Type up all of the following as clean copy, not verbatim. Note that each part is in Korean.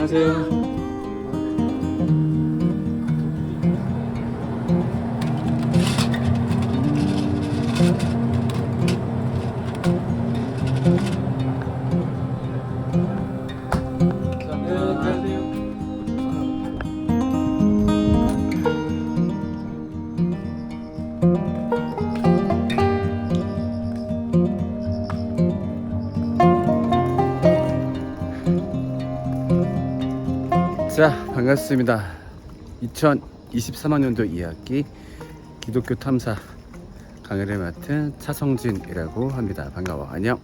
안녕하세요. 자, 반갑습니다. 2023학년도 2학기 기독교 탐사 강의를 맡은 차성진이라고 합니다. 반가워. 안녕.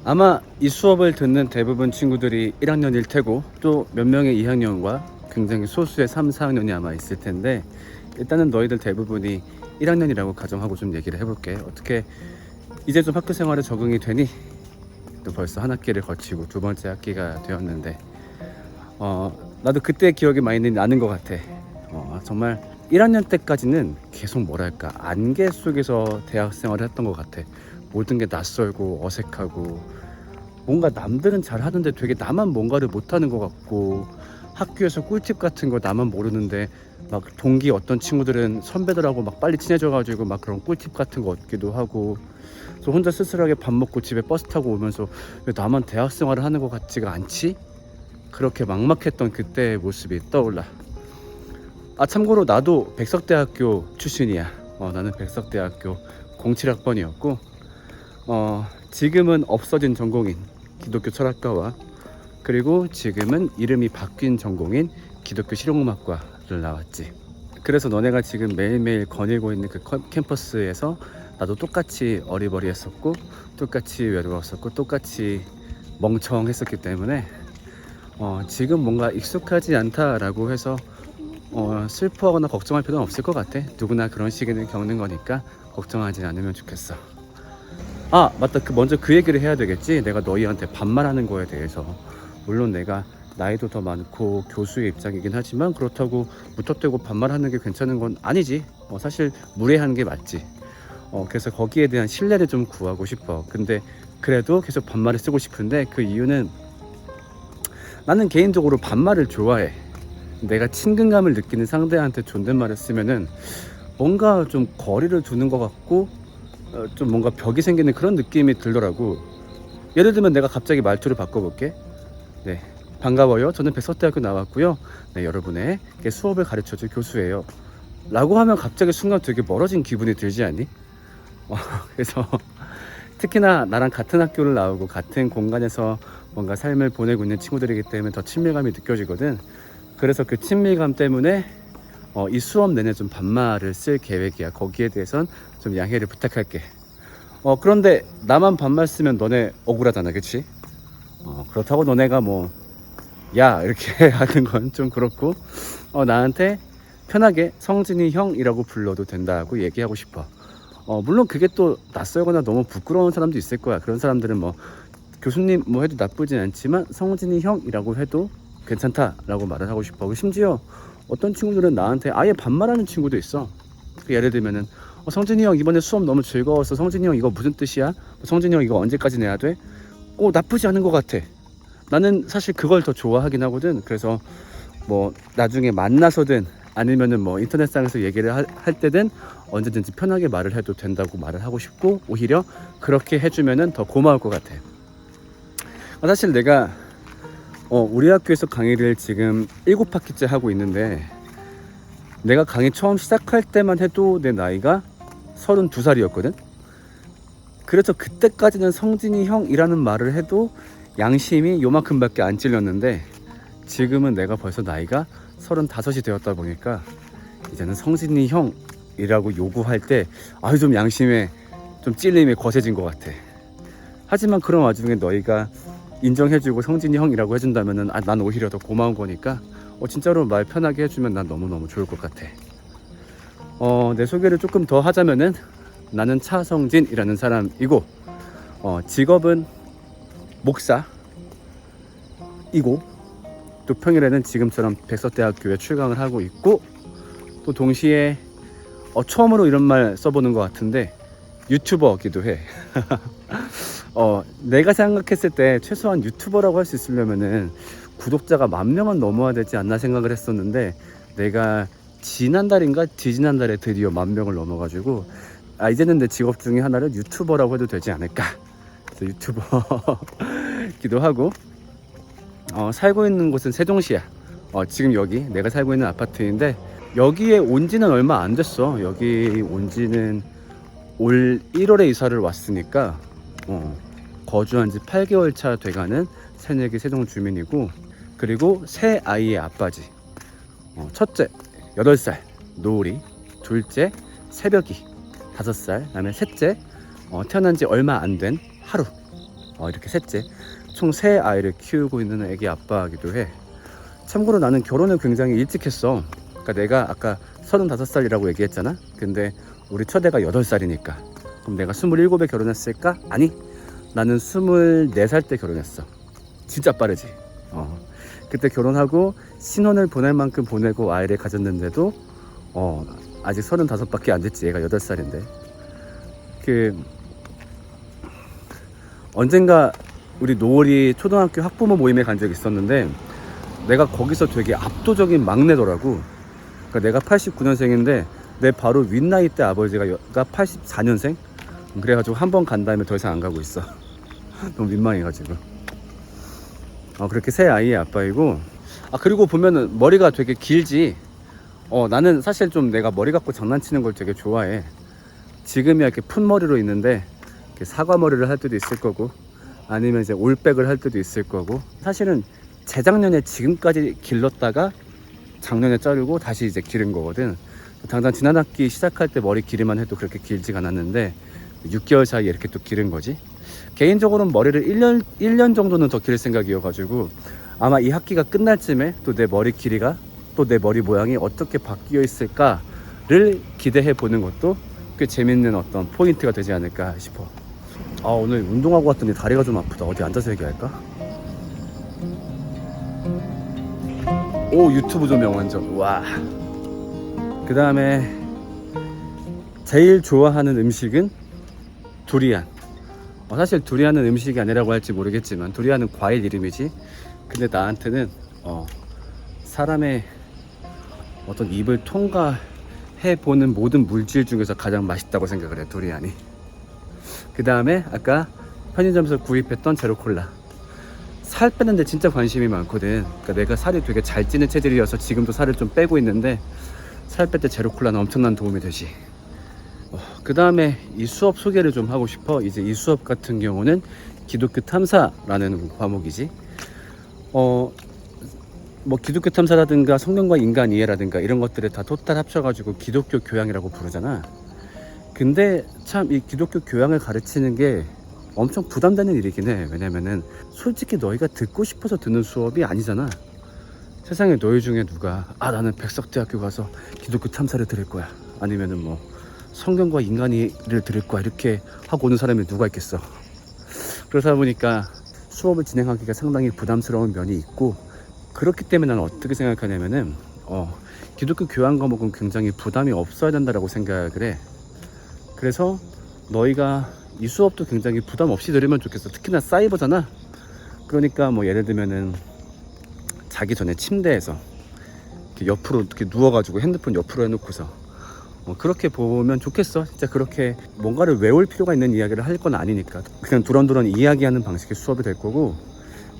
아마 이 수업을 듣는 대부분 친구들이 1학년일 테고 또 몇 명의 2학년과 굉장히 소수의 3, 4학년이 아마 있을 텐데, 일단은 너희들 대부분이 1학년이라고 가정하고 좀 얘기를 해볼게. 어떻게 이제 좀 학교 생활에 적응이 되니? 또 벌써 한 학기를 거치고 두 번째 학기가 되었는데 나도 그때 기억이 많이 나는 것 같아. 정말 1학년 때까지는 계속 뭐랄까 안개 속에서 대학 생활을 했던 것 같아. 모든 게 낯설고 어색하고, 뭔가 남들은 잘 하는데 되게 나만 뭔가를 못하는 것 같고, 학교에서 꿀팁 같은 거 나만 모르는데 막 동기 어떤 친구들은 선배들하고 막 빨리 친해져가지고 막 그런 꿀팁 같은 거 얻기도 하고, 그래서 혼자 쓸쓸하게 밥 먹고 집에 버스 타고 오면서 왜 나만 대학 생활을 하는 것 같지가 않지? 그렇게 막막했던 그때의 모습이 떠올라. 참고로 나도 백석대학교 출신이야. 나는 백석대학교 07학번이었고 지금은 없어진 전공인 기독교 철학과와, 그리고 지금은 이름이 바뀐 전공인 기독교 실용음악과를 나왔지. 그래서 너네가 지금 매일매일 거닐고 있는 그 캠퍼스에서 나도 똑같이 어리버리했었고, 똑같이 외로웠었고, 똑같이 멍청했었기 때문에 지금 뭔가 익숙하지 않다라고 해서 슬퍼하거나 걱정할 필요는 없을 것 같아. 누구나 그런 시기는 겪는 거니까 걱정하지 않으면 좋겠어. 맞다. 먼저 그 얘기를 해야 되겠지. 내가 너희한테 반말하는 거에 대해서, 물론 내가 나이도 더 많고 교수의 입장이긴 하지만 그렇다고 무턱대고 반말하는 게 괜찮은 건 아니지. 사실 무례한 게 맞지. 그래서 거기에 대한 신뢰를 좀 구하고 싶어. 근데 그래도 계속 반말을 쓰고 싶은데, 그 이유는 나는 개인적으로 반말을 좋아해. 내가 친근감을 느끼는 상대한테 존댓말을 쓰면은 뭔가 좀 거리를 두는 것 같고 좀 뭔가 벽이 생기는 그런 느낌이 들더라고. 예를 들면 내가 갑자기 말투를 바꿔볼게. 네, 반가워요. 저는 백석대학교 나왔고요. 네, 여러분에게 수업을 가르쳐줄 교수예요. 라고 하면 갑자기 순간 되게 멀어진 기분이 들지 않니? 그래서 특히나 나랑 같은 학교를 나오고 같은 공간에서 뭔가 삶을 보내고 있는 친구들이기 때문에 더 친밀감이 느껴지거든. 그래서 그 친밀감 때문에 이 수업 내내 좀 반말을 쓸 계획이야. 거기에 대해선 좀 양해를 부탁할게. 그런데 나만 반말 쓰면 너네 억울하잖아, 그치? 그렇다고 너네가 뭐 야 이렇게 하는 건 좀 그렇고, 나한테 편하게 성진이 형이라고 불러도 된다고 얘기하고 싶어. 물론 그게 또 낯설거나 너무 부끄러운 사람도 있을 거야. 그런 사람들은 뭐 교수님 뭐 해도 나쁘진 않지만 성진이 형이라고 해도 괜찮다라고 말을 하고 싶어. 심지어 어떤 친구들은 나한테 아예 반말하는 친구도 있어. 예를 들면은 성진이 형 이번에 수업 너무 즐거웠어. 성진이 형 이거 무슨 뜻이야? 성진이 형 이거 언제까지 내야 돼? 나쁘지 않은 것 같아. 나는 사실 그걸 더 좋아하긴 하거든. 그래서 뭐 나중에 만나서든 아니면은 뭐 인터넷상에서 얘기를 할 때든 언제든지 편하게 말을 해도 된다고 말을 하고 싶고, 오히려 그렇게 해주면은 더 고마울 것 같아. 사실 내가 우리 학교에서 강의를 지금 7학기째 하고 있는데, 내가 강의 처음 시작할 때만 해도 내 나이가 32살이었거든. 그래서 그때까지는 성진이 형이라는 말을 해도 양심이 요만큼밖에 안 찔렸는데, 지금은 내가 벌써 나이가 35이 되었다 보니까 이제는 성진이 형이라고 요구할 때 좀 양심에 좀 찔림이 거세진 것 같아. 하지만 그런 와중에 너희가 인정해주고 성진이 형이라고 해준다면은 난 오히려 더 고마운 거니까 진짜로 말 편하게 해주면 난 너무너무 좋을 것 같아. 내 소개를 조금 더 하자면은, 나는 차성진이라는 사람이고, 직업은 목사이고, 또 평일에는 지금처럼 백석대학교에 출강을 하고 있고, 또 동시에 처음으로 이런 말 써보는 것 같은데 유튜버기도 해. 내가 생각했을 때 최소한 유튜버라고 할 수 있으려면은 구독자가 10,000명은 넘어야 되지 않나 생각을 했었는데, 내가 지난달인가 지지난달에 드디어 10,000명을 넘어가지고 이제는 내 직업 중에 하나를 유튜버라고 해도 되지 않을까. 그래서 유튜버기도 하고, 살고 있는 곳은 세종시야. 지금 여기 내가 살고 있는 아파트인데, 여기에 온 지는 얼마 안 됐어. 여기 온 지는 올 1월에 이사를 왔으니까 거주한 지 8개월 차 돼가는 새내기 세종 주민이고, 그리고 새 아이의 아빠지. 첫째 8살 노을이, 둘째 새벽이 5살, 그다음에 셋째 태어난 지 얼마 안 된 하루. 이렇게 셋째, 총 3아이를 키우고 있는 애기 아빠이기도 해. 참고로 나는 결혼을 굉장히 일찍 했어. 그러니까 내가 아까 35살이라고 얘기했잖아. 근데 우리 첫애가 8살이니까 그럼 내가 27에 결혼했을까? 아니, 나는 24살 때 결혼했어. 진짜 빠르지. 그때 결혼하고 신혼을 보낼 만큼 보내고 아이를 가졌는데도 아직 35밖에 안 됐지. 얘가 8살인데 언젠가 우리 노을이 초등학교 학부모 모임에 간 적이 있었는데, 내가 거기서 되게 압도적인 막내더라고. 그러니까 내가 89년생인데 내 바로 윗나이 때 아버지가 84년생? 그래가지고 한 번 간 다음에 더 이상 안 가고 있어. 너무 민망해가지고. 그렇게 새 아이의 아빠이고, 그리고 보면은 머리가 되게 길지. 나는 사실 좀 내가 머리 갖고 장난치는 걸 되게 좋아해. 지금이야 이렇게 푼머리로 있는데, 이렇게 사과머리를 할 때도 있을 거고, 아니면 이제 올백을 할 때도 있을 거고, 사실은 재작년에 지금까지 길렀다가 작년에 자르고 다시 이제 기른 거거든. 당장 지난 학기 시작할 때 머리 길이만 해도 그렇게 길지가 않았는데 6개월 사이에 이렇게 또 기른 거지. 개인적으로는 머리를 1년 정도는 더 기를 생각이어가지고, 아마 이 학기가 끝날 쯤에 또 내 머리 길이가, 또 내 머리 모양이 어떻게 바뀌어 있을까를 기대해 보는 것도 꽤 재밌는 어떤 포인트가 되지 않을까 싶어. 오늘 운동하고 왔더니 다리가 좀 아프다. 어디 앉아서 얘기할까? 오, 유튜브 조명 완전. 와. 그 다음에 제일 좋아하는 음식은 두리안. 사실 두리안은 음식이 아니라고 할지 모르겠지만 두리안은 과일 이름이지. 근데 나한테는 사람의 어떤 입을 통과해보는 모든 물질 중에서 가장 맛있다고 생각을 해, 두리안이. 그 다음에 아까 편의점에서 구입했던 제로콜라. 살 빼는데 진짜 관심이 많거든. 그러니까 내가 살이 되게 잘 찌는 체질이어서 지금도 살을 좀 빼고 있는데, 살 뺄 때 제로콜라는 엄청난 도움이 되지. 그 다음에 이 수업 소개를 좀 하고 싶어. 이제 이 수업 같은 경우는 기독교 탐사라는 과목이지. 기독교 탐사라든가 성경과 인간 이해라든가 이런 것들을 다 토탈 합쳐가지고 기독교 교양이라고 부르잖아. 근데 참 이 기독교 교양을 가르치는 게 엄청 부담되는 일이긴 해. 왜냐면은 솔직히 너희가 듣고 싶어서 듣는 수업이 아니잖아. 세상에 너희 중에 누가 나는 백석대학교 가서 기독교 탐사를 들을 거야, 아니면은 뭐 성경과 인간이를 들을 거야, 이렇게 하고 오는 사람이 누가 있겠어. 그러다 보니까 수업을 진행하기가 상당히 부담스러운 면이 있고, 그렇기 때문에 나는 어떻게 생각하냐면은 기독교 교양 과목은 굉장히 부담이 없어야 된다라고 생각을 해. 그래서 너희가 이 수업도 굉장히 부담 없이 들으면 좋겠어. 특히나 사이버잖아. 그러니까 뭐 예를 들면은 자기 전에 침대에서 이렇게 옆으로 이렇게 누워가지고 핸드폰 옆으로 해놓고서 그렇게 보면 좋겠어. 진짜 그렇게 뭔가를 외울 필요가 있는 이야기를 할 건 아니니까 그냥 두런두런 이야기하는 방식의 수업이 될 거고,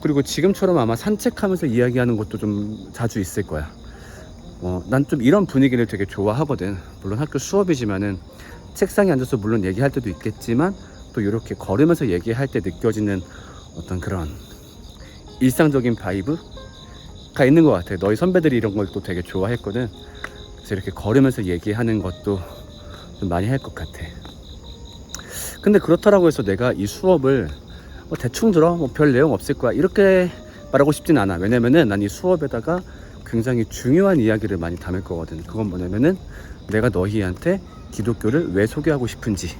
그리고 지금처럼 아마 산책하면서 이야기하는 것도 좀 자주 있을 거야. 난 좀 이런 분위기를 되게 좋아하거든. 물론 학교 수업이지만은 책상에 앉아서 물론 얘기할 때도 있겠지만, 또 이렇게 걸으면서 얘기할 때 느껴지는 어떤 그런 일상적인 바이브가 있는 것 같아. 너희 선배들이 이런 걸 또 되게 좋아했거든. 그래서 이렇게 걸으면서 얘기하는 것도 좀 많이 할 것 같아. 근데 그렇다라고 해서 내가 이 수업을 대충 들어, 별 내용 없을 거야, 이렇게 말하고 싶진 않아. 왜냐면은 난 이 수업에다가 굉장히 중요한 이야기를 많이 담을 거거든. 그건 뭐냐면은 내가 너희한테 기독교를 왜 소개하고 싶은지,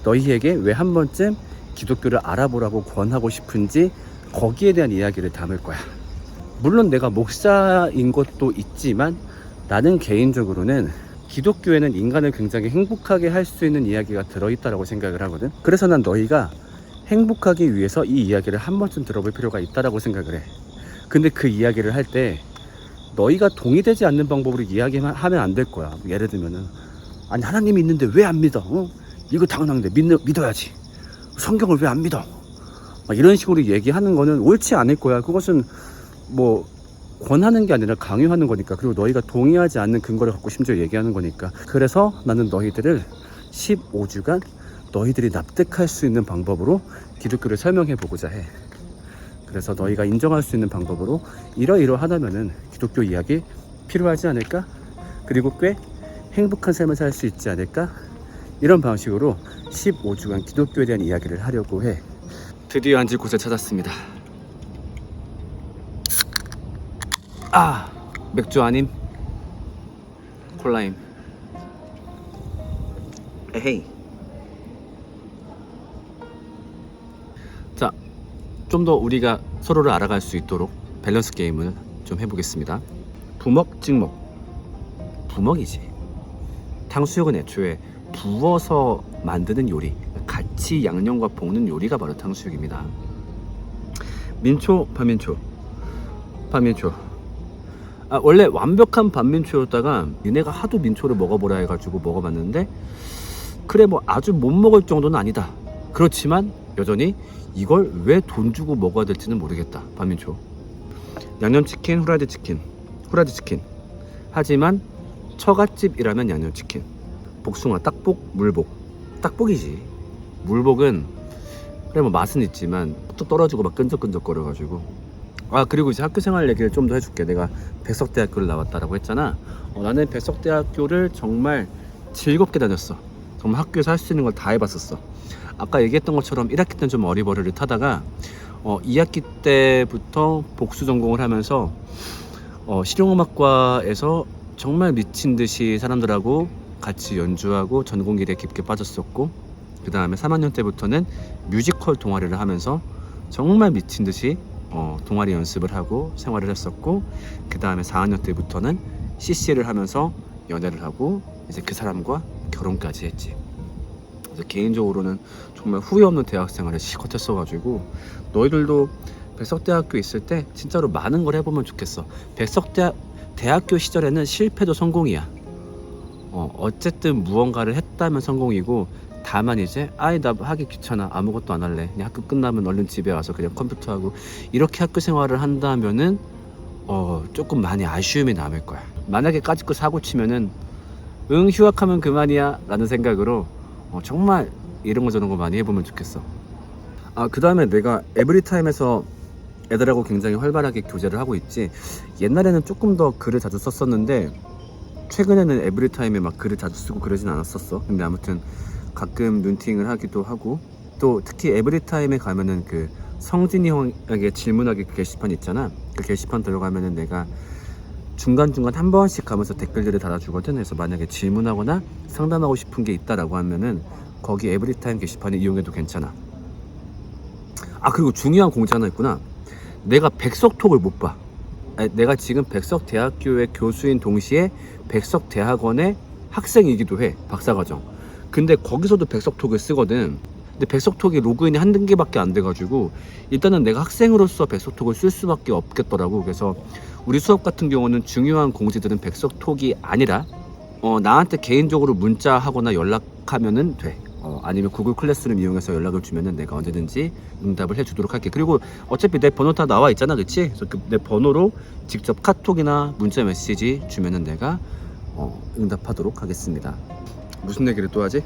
너희에게 왜 한 번쯤 기독교를 알아보라고 권하고 싶은지, 거기에 대한 이야기를 담을 거야. 물론 내가 목사인 것도 있지만 나는 개인적으로는 기독교에는 인간을 굉장히 행복하게 할 수 있는 이야기가 들어있다고 생각을 하거든. 그래서 난 너희가 행복하기 위해서 이 이야기를 한 번쯤 들어볼 필요가 있다고 생각을 해. 근데 그 이야기를 할 때 너희가 동의되지 않는 방법으로 이야기하면 안 될 거야. 예를 들면은 아니 하나님이 있는데 왜 안 믿어? 이거 당연한데 믿어야지. 성경을 왜 안 믿어? 막 이런 식으로 얘기하는 거는 옳지 않을 거야. 그것은 뭐 권하는 게 아니라 강요하는 거니까. 그리고 너희가 동의하지 않는 근거를 갖고 심지어 얘기하는 거니까. 그래서 나는 너희들을 15주간 너희들이 납득할 수 있는 방법으로 기독교를 설명해 보고자 해. 그래서 너희가 인정할 수 있는 방법으로 이러이러하다면은 기독교 이야기 필요하지 않을까? 그리고 꽤 행복한 삶을 살 수 있지 않을까? 이런 방식으로 15주간 기독교에 대한 이야기를 하려고 해. 드디어 앉을 곳을 찾았습니다. 맥주 아님? 콜라임. 에헤이. 자, 좀 더 우리가 서로를 알아갈 수 있도록 밸런스 게임을 좀 해보겠습니다. 부먹 찍먹. 부먹이지. 탕수육은 애초에 부어서 만드는 요리, 같이 양념과 볶는 요리가 바로 탕수육입니다. 민초, 반민초. 반민초. 원래 완벽한 반민초였다가 니네가 하도 민초를 먹어보라 해가지고 먹어봤는데 그래 뭐 아주 못 먹을 정도는 아니다. 그렇지만 여전히 이걸 왜 돈 주고 먹어야 될지는 모르겠다. 반민초. 양념치킨, 후라이드 치킨. 후라이드 치킨. 하지만 처갓집이라면 양념치킨. 복숭아, 딱복, 물복. 딱복이지. 물복은 그래 뭐 맛은 있지만 또 떨어지고 막 끈적끈적 거려가지고. 그리고 이제 학교 생활 얘기를 좀 더 해줄게. 내가 백석대학교를 나왔다라고 했잖아. 나는 백석대학교를 정말 즐겁게 다녔어. 정말 학교에서 할 수 있는 걸 다 해봤었어. 아까 얘기했던 것처럼 1학기 때는 좀 어리버리를 타다가 2학기 때부터 복수 전공을 하면서 실용음악과에서 정말 미친 듯이 사람들하고 같이 연주하고 전공길에 깊게 빠졌었고, 그 다음에 3학년 때부터는 뮤지컬 동아리를 하면서 정말 미친 듯이 동아리 연습을 하고 생활을 했었고, 그 다음에 4학년 때부터는 CC를 하면서 연애를 하고 이제 그 사람과 결혼까지 했지. 그래서 개인적으로는 정말 후회 없는 대학생활을 실컷 했어가지고 너희들도 백석대학교 있을 때 진짜로 많은 걸 해보면 좋겠어. 대학교 시절에는 실패도 성공이야. 어쨌든 무언가를 했다면 성공이고, 다만 이제 나 하기 귀찮아, 아무것도 안 할래, 그냥 학교 끝나면 얼른 집에 와서 그냥 컴퓨터하고 이렇게 학교 생활을 한다면은 조금 많이 아쉬움이 남을 거야. 만약에 까짓거 사고 치면은 휴학하면 그만이야 라는 생각으로 정말 이런 거 저런 거 많이 해보면 좋겠어. 그 다음에 내가 에브리타임에서 애들하고 굉장히 활발하게 교제를 하고 있지. 옛날에는 조금 더 글을 자주 썼었는데 최근에는 에브리타임에 막 글을 자주 쓰고 그러진 않았었어. 근데 아무튼 가끔 눈팅을 하기도 하고, 또 특히 에브리타임에 가면은 그 성진이 형에게 질문하기 게시판 있잖아. 그 게시판 들어가면은 내가 중간중간 한 번씩 가면서 댓글들을 달아주거든. 그래서 만약에 질문하거나 상담하고 싶은 게 있다라고 하면은 거기 에브리타임 게시판을 이용해도 괜찮아. 그리고 중요한 공지 하나 있구나. 내가 백석톡을 못 봐. 내가 지금 백석대학교의 교수인 동시에 백석대학원의 학생이기도 해. 박사과정. 근데 거기서도 백석톡을 쓰거든. 근데 백석톡이 로그인이 한 단계밖에 안 돼가지고 일단은 내가 학생으로서 백석톡을 쓸 수밖에 없겠더라고. 그래서 우리 수업 같은 경우는 중요한 공지들은 백석톡이 아니라 나한테 개인적으로 문자하거나 연락하면은 돼. 아니면 구글 클래스룸 이용해서 연락을 주면은 내가 언제든지 응답을 해주도록 할게. 그리고 어차피 내 번호 다 나와 있잖아, 그치? 그래서 내 번호로 직접 카톡이나 문자 메시지 주면은 내가 응답하도록 하겠습니다. 무슨 얘기를 또 하지?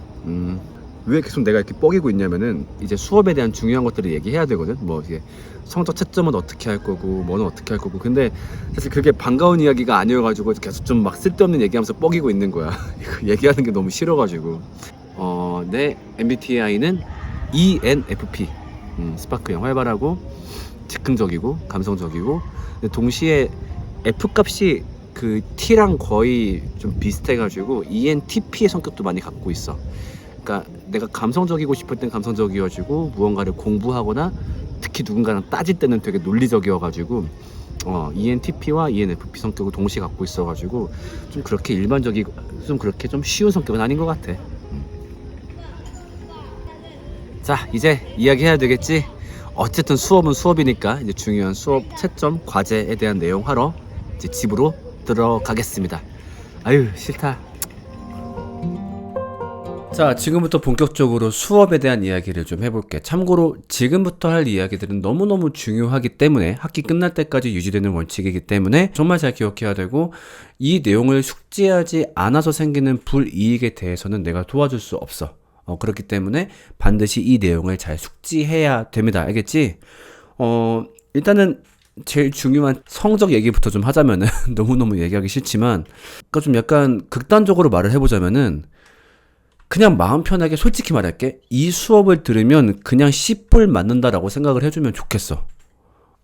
왜 계속 내가 이렇게 뻐기고 있냐면은 이제 수업에 대한 중요한 것들을 얘기해야 되거든. 뭐 이게 성적 채점은 어떻게 할 거고 뭐는 어떻게 할 거고. 근데 사실 그게 반가운 이야기가 아니어가지고 계속 좀 막 쓸데없는 얘기하면서 뻐기고 있는 거야. 얘기하는 게 너무 싫어가지고. 내 MBTI는 ENFP. 스파크형. 활발하고 즉흥적이고 감성적이고, 동시에 F 값이 그 T랑 거의 좀 비슷해가지고 ENTP의 성격도 많이 갖고 있어. 그러니까 내가 감성적이고 싶을 땐 감성적이어지고, 무언가를 공부하거나 특히 누군가랑 따질 때는 되게 논리적이어가지고 ENTP와 ENFP 성격을 동시에 갖고 있어가지고 좀 그렇게 일반적이고 좀 그렇게 좀 쉬운 성격은 아닌 것 같아. 자, 이제 이야기해야 되겠지. 어쨌든 수업은 수업이니까 이제 중요한 수업 채점 과제에 대한 내용 하러 이제 집으로 들어가겠습니다. 아유, 싫다. 자, 지금부터 본격적으로 수업에 대한 이야기를 좀 해볼게. 참고로 지금부터 할 이야기들은 너무너무 중요하기 때문에 학기 끝날 때까지 유지되는 원칙이기 때문에 정말 잘 기억해야 되고, 이 내용을 숙지하지 않아서 생기는 불이익에 대해서는 내가 도와줄 수 없어. 그렇기 때문에 반드시 이 내용을 잘 숙지해야 됩니다. 알겠지? 일단은 제일 중요한 성적 얘기부터 좀 하자면은 너무너무 얘기하기 싫지만, 그러니까 좀 약간 극단적으로 말을 해보자면은, 그냥 마음 편하게 솔직히 말할게. 이 수업을 들으면 그냥 C뿔 맞는다라고 생각을 해주면 좋겠어.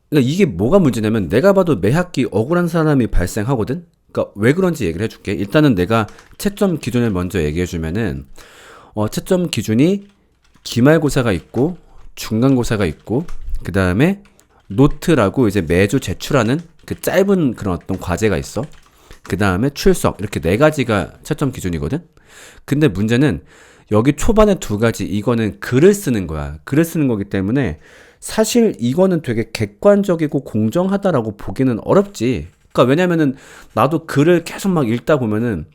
그러니까 이게 뭐가 문제냐면, 내가 봐도 매 학기 억울한 사람이 발생하거든? 그러니까 왜 그런지 얘기를 해줄게. 일단은 내가 채점 기준을 먼저 얘기해주면은, 채점 기준이 기말고사가 있고, 중간고사가 있고, 그 다음에 노트라고 이제 매주 제출하는 그 짧은 그런 어떤 과제가 있어. 그 다음에 출석, 이렇게 4가지가 채점 기준이거든? 근데 문제는 여기 초반에 2가지, 이거는 글을 쓰는 거야. 글을 쓰는 거기 때문에 사실 이거는 되게 객관적이고 공정하다라고 보기는 어렵지. 그러니까 왜냐면은 나도 글을 계속 막 읽다 보면은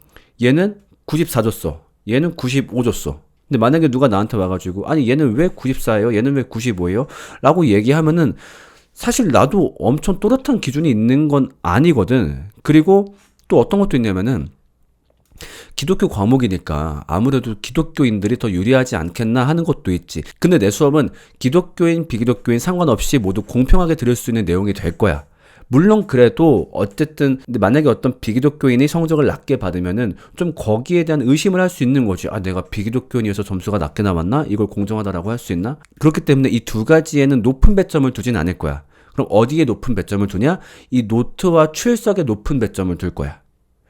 얘는 94 줬어. 얘는 95 줬어. 근데 만약에 누가 나한테 와가지고 아니 얘는 왜 94예요? 얘는 왜 95예요? 라고 얘기하면은 사실 나도 엄청 또렷한 기준이 있는 건 아니거든. 그리고 또 어떤 것도 있냐면은 기독교 과목이니까 아무래도 기독교인들이 더 유리하지 않겠나 하는 것도 있지. 근데 내 수업은 기독교인, 비기독교인 상관없이 모두 공평하게 들을 수 있는 내용이 될 거야. 물론 그래도 어쨌든 만약에 어떤 비기독교인이 성적을 낮게 받으면은 좀 거기에 대한 의심을 할 수 있는 거지. 아, 내가 비기독교인이어서 점수가 낮게 나왔나? 이걸 공정하다라고 할 수 있나? 그렇기 때문에 이 2가지에는 높은 배점을 두진 않을 거야. 그럼 어디에 높은 배점을 두냐? 이 노트와 출석에 높은 배점을 둘 거야.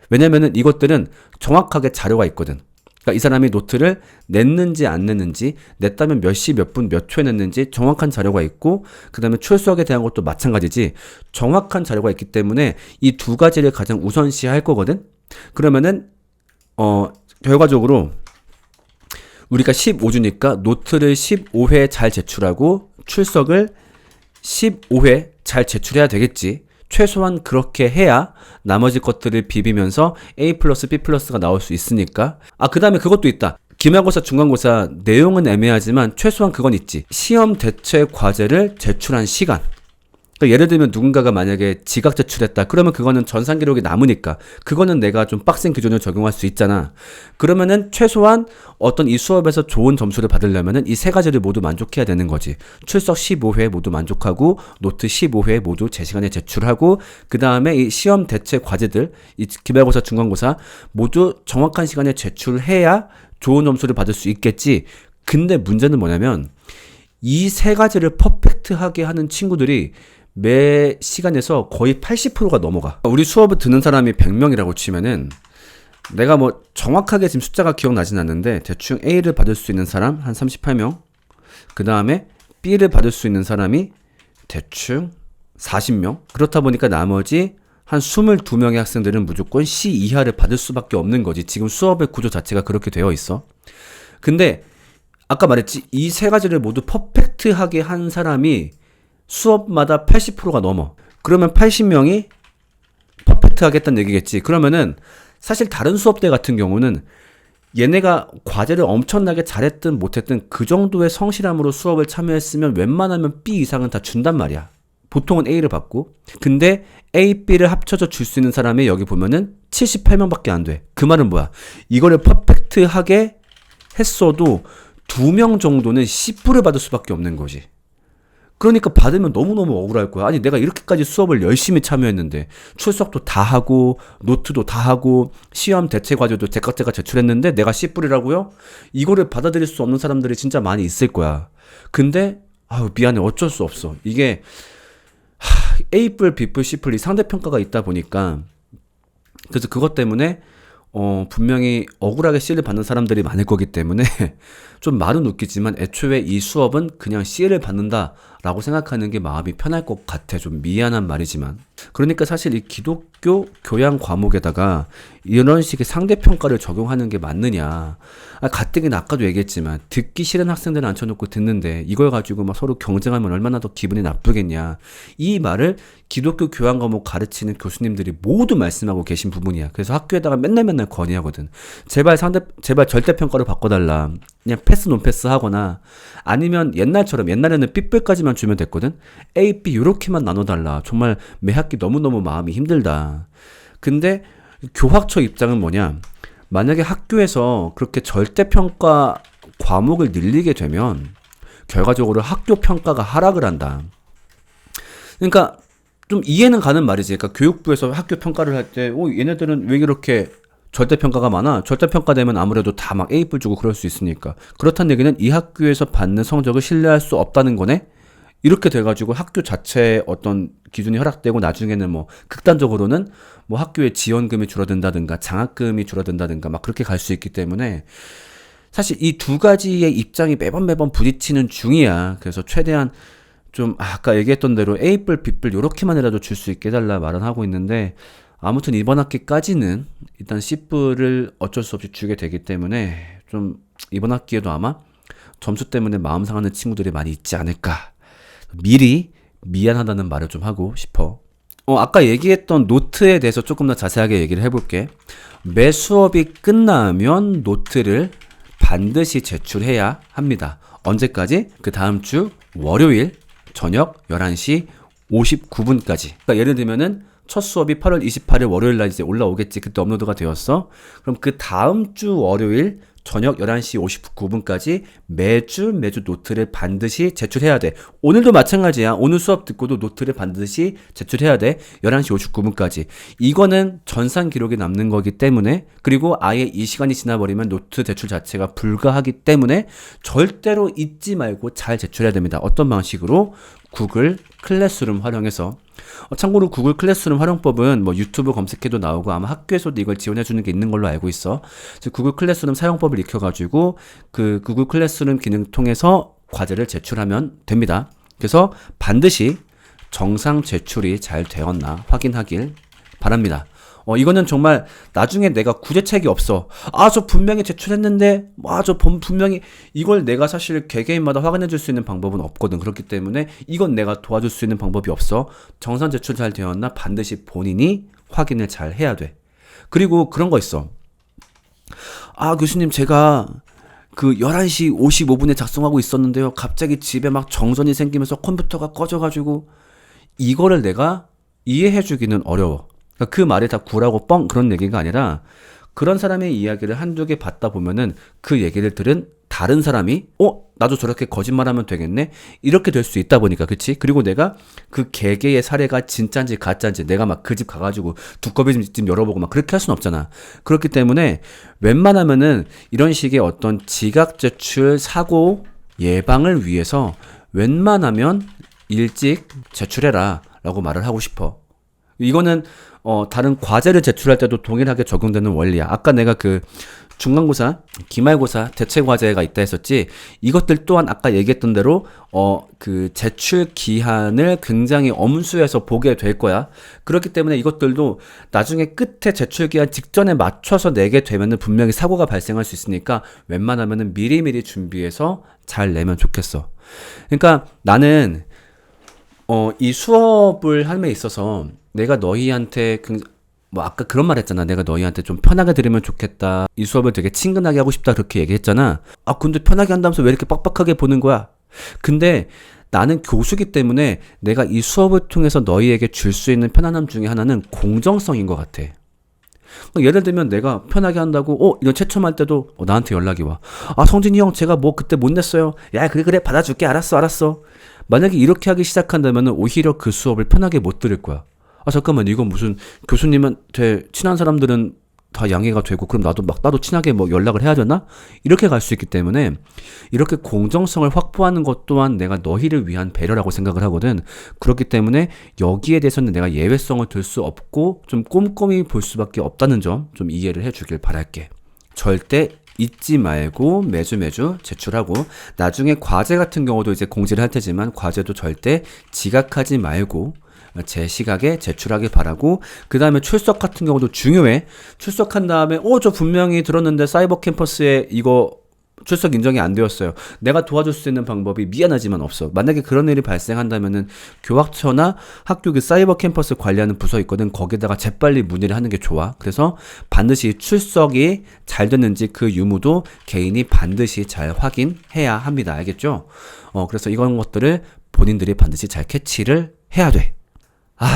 왜냐면은 이것들은 정확하게 자료가 있거든. 그러니까 이 사람이 노트를 냈는지 안 냈는지, 냈다면 몇 시 몇 분 몇 초에 냈는지 정확한 자료가 있고, 그 다음에 출석에 대한 것도 마찬가지지. 정확한 자료가 있기 때문에 이 2가지를 가장 우선시 할 거거든. 그러면은 결과적으로 우리가 15주니까 노트를 15회 잘 제출하고 출석을 15회 잘 제출해야 되겠지. 최소한 그렇게 해야 나머지 것들을 비비면서 A 플러스 B 플러스가 나올 수 있으니까. 그 다음에 그것도 있다. 기말고사, 중간고사 내용은 애매하지만 최소한 그건 있지. 시험 대체 과제를 제출한 시간. 그러니까 예를 들면 누군가가 만약에 지각 제출했다. 그러면 그거는 전산 기록이 남으니까 그거는 내가 좀 빡센 기준을 적용할 수 있잖아. 그러면은 최소한 어떤 이 수업에서 좋은 점수를 받으려면은 이 3가지를 모두 만족해야 되는 거지. 출석 15회 모두 만족하고 노트 15회 모두 제 시간에 제출하고, 그 다음에 이 시험 대체 과제들, 이 기말고사, 중간고사 모두 정확한 시간에 제출해야 좋은 점수를 받을 수 있겠지. 근데 문제는 뭐냐면 이 3가지를 퍼펙트하게 하는 친구들이 매 시간에서 거의 80%가 넘어가. 우리 수업을 듣는 사람이 100명이라고 치면은 내가 뭐 정확하게 지금 숫자가 기억나진 않는데 대충 A를 받을 수 있는 사람 한 38명, 그 다음에 B를 받을 수 있는 사람이 대충 40명. 그렇다 보니까 나머지 한 22명의 학생들은 무조건 C 이하를 받을 수밖에 없는 거지. 지금 수업의 구조 자체가 그렇게 되어 있어. 근데 아까 말했지, 이 3가지를 모두 퍼펙트하게 한 사람이 수업마다 80%가 넘어. 그러면 80명이 퍼펙트 하겠다는 얘기겠지. 그러면은 사실 다른 수업대 같은 경우는 얘네가 과제를 엄청나게 잘했든 못했든 그 정도의 성실함으로 수업을 참여했으면 웬만하면 B 이상은 다 준단 말이야. 보통은 A를 받고. 근데 A, B를 합쳐서 줄 수 있는 사람이 여기 보면은 78명밖에 안 돼. 그 말은 뭐야? 이거를 퍼펙트하게 했어도 2명 정도는 C뿔을 받을 수밖에 없는 거지. 그러니까 받으면 너무너무 억울할 거야. 아니 내가 이렇게까지 수업을 열심히 참여했는데 출석도 다 하고 노트도 다 하고 시험 대체 과제도 제가 제출했는데 내가 C뿔이라고요? 이거를 받아들일 수 없는 사람들이 진짜 많이 있을 거야. 근데 미안해, 어쩔 수 없어. 이게 A뿔, B뿔, C뿔 이 상대평가가 있다 보니까, 그래서 그것 때문에 분명히 억울하게 C를 받는 사람들이 많을 거기 때문에 좀 말은 웃기지만 애초에 이 수업은 그냥 C를 받는다 라고 생각하는 게 마음이 편할 것 같아. 좀 미안한 말이지만. 그러니까 사실 이 기독교 교양 과목에다가 이런 식의 상대평가를 적용하는 게 맞느냐. 가뜩이나 아까도 얘기했지만 듣기 싫은 학생들 앉혀놓고 듣는데 이걸 가지고 막 서로 경쟁하면 얼마나 더 기분이 나쁘겠냐. 이 말을 기독교 교양 과목 가르치는 교수님들이 모두 말씀하고 계신 부분이야. 그래서 학교에다가 맨날 건의하거든. 제발 절대평가로 바꿔달라. 그냥 패스 논패스 하거나 아니면 옛날에는 삐뿔까지만 주면 됐거든. A, B 요렇게만 나눠달라. 정말 매 학기 너무너무 마음이 힘들다. 근데 교학처 입장은 뭐냐? 만약에 학교에서 그렇게 절대평가 과목을 늘리게 되면 결과적으로 학교 평가가 하락을 한다. 그러니까 좀 이해는 가는 말이지. 그러니까 교육부에서 학교 평가를 할 때 얘네들은 왜 이렇게 절대평가가 많아? 절대평가되면 아무래도 다 막 A뿔 주고 그럴 수 있으니까. 그렇다는 얘기는 이 학교에서 받는 성적을 신뢰할 수 없다는 거네? 이렇게 돼가지고 학교 자체의 어떤 기준이 허락되고 나중에는 뭐 극단적으로는 뭐 학교의 지원금이 줄어든다든가 장학금이 줄어든다든가 막 그렇게 갈 수 있기 때문에 사실 이 두 가지의 입장이 매번 부딪히는 중이야. 그래서 최대한 좀 아까 얘기했던 대로 A뿔, B뿔 요렇게만이라도 줄 수 있게 해달라 말은 하고 있는데 아무튼 이번 학기까지는 일단 C뿔을 어쩔 수 없이 주게 되기 때문에 좀 이번 학기에도 아마 점수 때문에 마음 상하는 친구들이 많이 있지 않을까. 미리 미안하다는 말을 좀 하고 싶어. 아까 얘기했던 노트에 대해서 조금 더 자세하게 얘기를 해볼게. 매 수업이 끝나면 노트를 반드시 제출해야 합니다. 언제까지? 그 다음 주 월요일 저녁 11시 59분까지. 그러니까 예를 들면은 첫 수업이 8월 28일 월요일 날 이제 올라오겠지. 그때 업로드가 되었어. 그럼 그 다음 주 월요일 저녁 11시 59분까지 매주 노트를 반드시 제출해야 돼. 오늘도 마찬가지야. 오늘 수업 듣고도 노트를 반드시 제출해야 돼. 11시 59분까지. 이거는 전산 기록에 남는 거기 때문에, 그리고 아예 이 시간이 지나버리면 노트 제출 자체가 불가하기 때문에 절대로 잊지 말고 잘 제출해야 됩니다. 어떤 방식으로? 구글 클래스룸 활용해서. 참고로 구글 클래스룸 활용법은 뭐 유튜브 검색해도 나오고 아마 학교에서도 이걸 지원해주는 게 있는 걸로 알고 있어. 그래서 구글 클래스룸 사용법을 익혀가지고 그 구글 클래스룸 기능 통해서 과제를 제출하면 됩니다. 그래서 반드시 정상 제출이 잘 되었나 확인하길 바랍니다. 이거는 정말 나중에 내가 구제책이 없어. 저 분명히 제출했는데, 분명히 이걸 내가 사실 개개인마다 확인해 줄 수 있는 방법은 없거든. 그렇기 때문에 이건 내가 도와줄 수 있는 방법이 없어. 정상 제출 잘 되었나 반드시 본인이 확인을 잘 해야 돼. 그리고 그런 거 있어. 교수님, 제가 그 11시 55분에 작성하고 있었는데요. 갑자기 집에 막 정전이 생기면서 컴퓨터가 꺼져가지고 이거를 내가 이해해 주기는 어려워. 그 말이 다 구라고 뻥 그런 얘기가 아니라 그런 사람의 이야기를 한두 개 받다 보면은 그 얘기를 들은 다른 사람이 나도 저렇게 거짓말하면 되겠네? 이렇게 될 수 있다 보니까, 그치? 그리고 내가 그 개개의 사례가 진짜인지 가짜인지 내가 막 그 집 가가지고 두꺼비 집 열어보고 막 그렇게 할 수는 없잖아. 그렇기 때문에 웬만하면은 이런 식의 어떤 지각 제출 사고 예방을 위해서 웬만하면 일찍 제출해라 라고 말을 하고 싶어. 이거는 다른 과제를 제출할 때도 동일하게 적용되는 원리야. 아까 내가 그 중간고사, 기말고사 대체 과제가 있다 했었지. 이것들 또한 아까 얘기했던 대로 그 제출 기한을 굉장히 엄수해서 보게 될 거야. 그렇기 때문에 이것들도 나중에 끝에 제출 기한 직전에 맞춰서 내게 되면은 분명히 사고가 발생할 수 있으니까 웬만하면은 미리미리 준비해서 잘 내면 좋겠어. 그러니까 나는 이 수업을 함에 있어서 내가 너희한테 뭐 아까 그런 말 했잖아. 내가 너희한테 좀 편하게 들으면 좋겠다. 이 수업을 되게 친근하게 하고 싶다. 그렇게 얘기했잖아. 근데 편하게 한다면서 왜 이렇게 빡빡하게 보는 거야? 근데 나는 교수기 때문에 내가 이 수업을 통해서 너희에게 줄 수 있는 편안함 중에 하나는 공정성인 것 같아. 예를 들면 내가 편하게 한다고 이런 채점할 때도 나한테 연락이 와. 성진이 형 제가 뭐 그때 못 냈어요. 야 그래 받아줄게. 알았어. 만약에 이렇게 하기 시작한다면 오히려 그 수업을 편하게 못 들을 거야. 잠깐만, 이건 무슨 교수님한테 친한 사람들은 다 양해가 되고 그럼 나도 친하게 뭐 연락을 해야 되나? 이렇게 갈 수 있기 때문에 이렇게 공정성을 확보하는 것 또한 내가 너희를 위한 배려라고 생각을 하거든. 그렇기 때문에 여기에 대해서는 내가 예외성을 둘 수 없고 좀 꼼꼼히 볼 수밖에 없다는 점 좀 이해를 해주길 바랄게. 절대 잊지 말고 매주 제출하고, 나중에 과제 같은 경우도 이제 공지를 할 테지만 과제도 절대 지각하지 말고 제 시각에 제출하길 바라고, 그 다음에 출석 같은 경우도 중요해. 출석한 다음에 저 분명히 들었는데 사이버 캠퍼스에 이거 출석 인정이 안 되었어요. 내가 도와줄 수 있는 방법이 미안하지만 없어. 만약에 그런 일이 발생한다면은 교학처나 학교 그 사이버 캠퍼스 관리하는 부서 있거든. 거기다가 재빨리 문의를 하는 게 좋아. 그래서 반드시 출석이 잘 됐는지 그 유무도 개인이 반드시 잘 확인해야 합니다. 알겠죠? 그래서 이런 것들을 본인들이 반드시 잘 캐치를 해야 돼.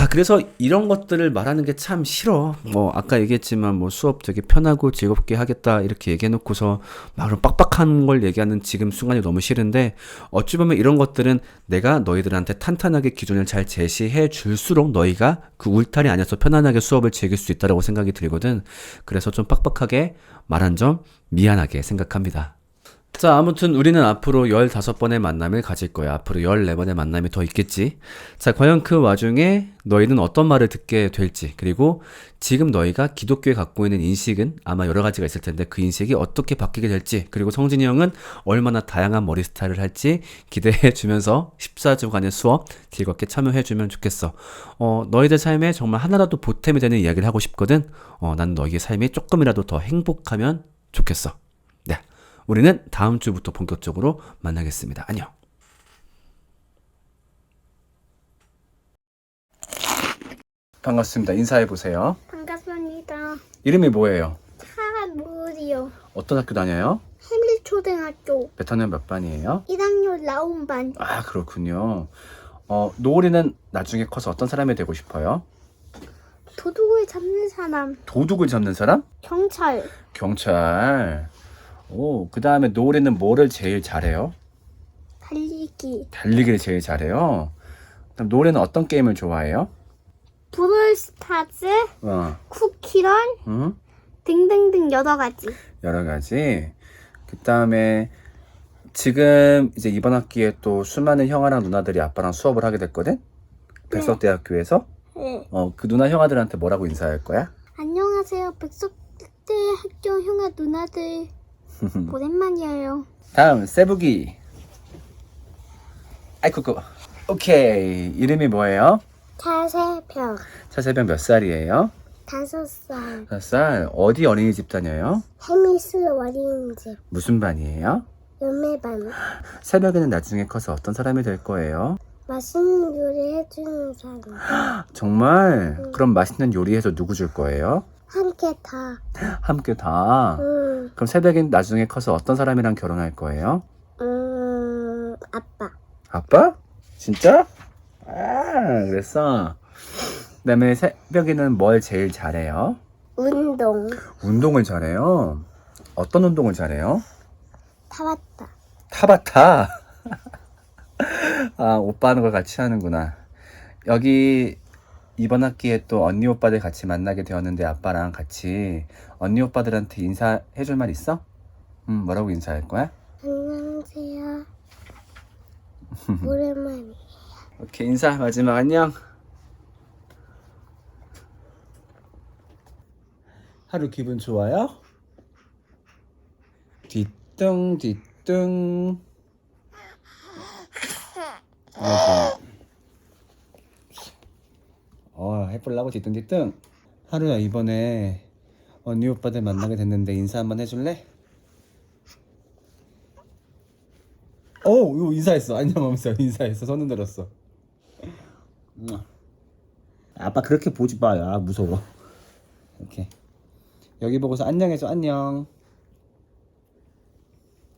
그래서 이런 것들을 말하는 게 참 싫어. 아까 얘기했지만 수업 되게 편하고 즐겁게 하겠다 이렇게 얘기해놓고서 막 그런 빡빡한 걸 얘기하는 지금 순간이 너무 싫은데, 어찌 보면 이런 것들은 내가 너희들한테 탄탄하게 기준을 잘 제시해 줄수록 너희가 그 울타리 안에서 편안하게 수업을 즐길 수 있다고 생각이 들거든. 그래서 좀 빡빡하게 말한 점 미안하게 생각합니다. 자, 아무튼 우리는 앞으로 15번의 만남을 가질 거야. 앞으로 14번의 만남이 더 있겠지. 자, 과연 그 와중에 너희는 어떤 말을 듣게 될지, 그리고 지금 너희가 기독교에 갖고 있는 인식은 아마 여러 가지가 있을 텐데 그 인식이 어떻게 바뀌게 될지, 그리고 성진이 형은 얼마나 다양한 머리 스타일을 할지 기대해 주면서 14주간의 수업 즐겁게 참여해 주면 좋겠어. 너희들 삶에 정말 하나라도 보탬이 되는 이야기를 하고 싶거든. 난 너희의 삶이 조금이라도 더 행복하면 좋겠어. 네. 우리는 다음 주부터 본격적으로 만나겠습니다. 안녕. 반갑습니다. 인사해보세요. 반갑습니다. 이름이 뭐예요? 차무리요. 어떤 학교 다녀요? 해밀초등학교 몇 학년 몇 반이에요? 1학년 라운반. 그렇군요. 노을이는 나중에 커서 어떤 사람이 되고 싶어요? 도둑을 잡는 사람. 도둑을 잡는 사람? 경찰. 경찰. 그 다음에 노을이는 뭐를 제일 잘해요? 달리기. 달리기를 제일 잘해요. 그럼 노을이는 어떤 게임을 좋아해요? 브롤스타즈. 쿠키런. 응? 등등등 여러 가지. 여러 가지. 그 다음에 지금 이제 이번 학기에 또 수많은 형아랑 누나들이 아빠랑 수업을 하게 됐거든? 백석대학교에서. 네. 그 누나 형아들한테 뭐라고 인사할 거야? 안녕하세요. 백석대학교 형아 누나들. 오랜만이에요. 다음 세부기. 아이쿠. 오케이. 이름이 뭐예요? 차세벽. 차세병 몇 살이에요? 5살. 5살. 어디 어린이집 다녀요? 해미스 어린이집. 무슨 반이에요? 연매반. 새벽에는 나중에 커서 어떤 사람이 될 거예요? 맛있는 요리 해주는 사람. 정말? 그럼 맛있는 요리해서 누구 줄 거예요? 함께 다. 함께 다. 그럼 새벽엔 나중에 커서 어떤 사람이랑 결혼할 거예요? 아빠. 아빠? 진짜? 그랬어. 그다음에 새벽에는 뭘 제일 잘해요? 운동. 운동을 잘해요? 어떤 운동을 잘해요? 타봤다. 타바타. 오빠 하는 걸 같이 하는구나. 여기 이번 학기에 또 언니 오빠들 같이 만나게 되었는데 아빠랑 같이 언니 오빠들한테 인사해 줄 말 있어? 뭐라고 인사할 거야? 안녕하세요. 오랜만이에요. 오케이, 인사 마지막 안녕. 하루 기분 좋아요? 뒤뚱. 해보려고 뒤뚱. 하루야, 이번에 언니 오빠들 만나게 됐는데 인사 한번 해줄래? 이거 인사했어. 안녕하면서 인사했어. 손 흔들었어. 아빠 그렇게 보지 마. 무서워. 이렇게 여기 보고서 안녕해줘. 안녕.